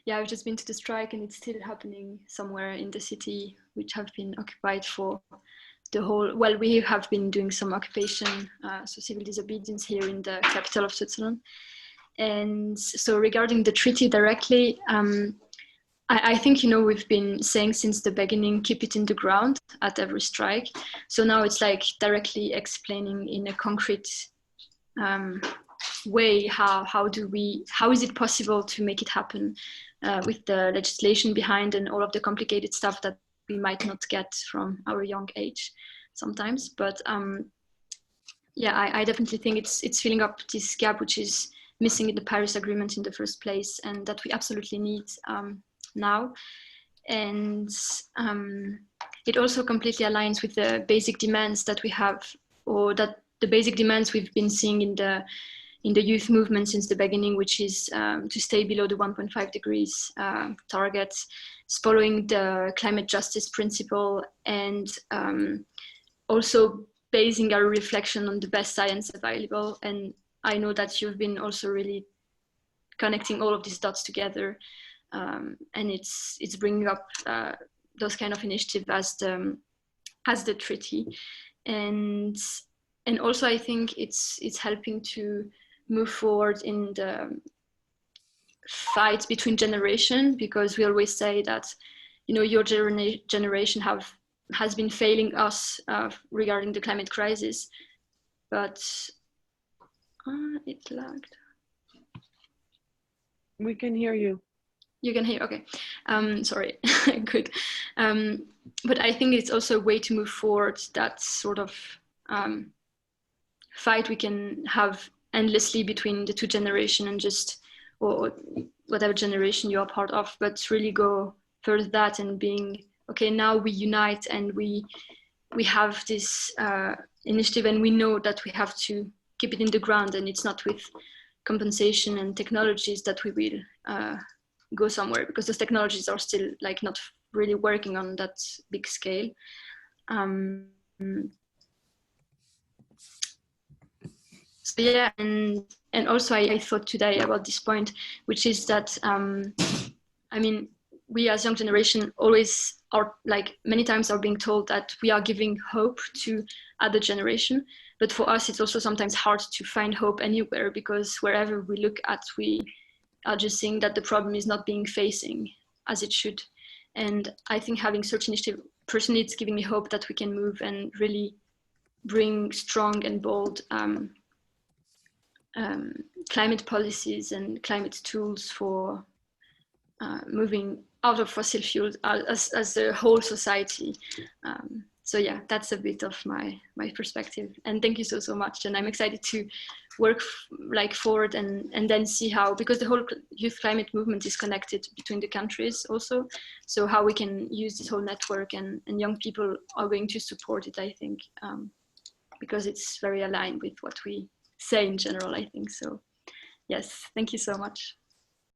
yeah, I've just been to the strike, and it's still happening somewhere in the city, which have been occupied for the whole, well, we have been doing some occupation, so civil disobedience here in the capital of Switzerland. And so regarding the treaty directly, I think, you know, we've been saying since the beginning, keep it in the ground at every strike. So now it's like directly explaining in a concrete way, how is it possible to make it happen with the legislation behind and all of the complicated stuff that we might not get from our young age sometimes. But yeah, I definitely think it's filling up this gap which is missing in the Paris Agreement in the first place, and that we absolutely need now. And it also completely aligns with the basic demands that we have, or that the basic demands we've been seeing in the youth movement since the beginning, which is to stay below the 1.5 degrees target, following the climate justice principle, and also basing our reflection on the best science available. And I know that you've been also really connecting all of these dots together, and it's bringing up those kind of initiatives as the treaty, and also I think it's helping to move forward in the fight between generation, because we always say that, you know, your generation has been failing us regarding the climate crisis, but it lagged. We can hear you. You can hear, okay. Sorry, good. But I think it's also a way to move forward that sort of fight we can have endlessly between the two generations, and just, or whatever generation you are part of, but really go further that and being, okay, now we unite and we have this initiative, and we know that we have to keep it in the ground, and it's not with compensation and technologies that we will go somewhere, because those technologies are still like not really working on that big scale. So yeah, and also I thought today about this point, which is that I mean, we as young generation always are, like, many times are being told that we are giving hope to other generation, but for us it's also sometimes hard to find hope anywhere, because wherever we look at, we are just seeing that the problem is not being facing as it should. And I think having such initiative, personally, it's giving me hope that we can move and really bring strong and bold climate policies and climate tools for moving out of fossil fuels as a whole society. So yeah, that's a bit of my perspective. And thank you so much. And I'm excited to work forward and then see how, because the whole youth climate movement is connected between the countries also. So how we can use this whole network, and young people are going to support it, I think, because it's very aligned with what we say in general, I think. So yes, thank you so much.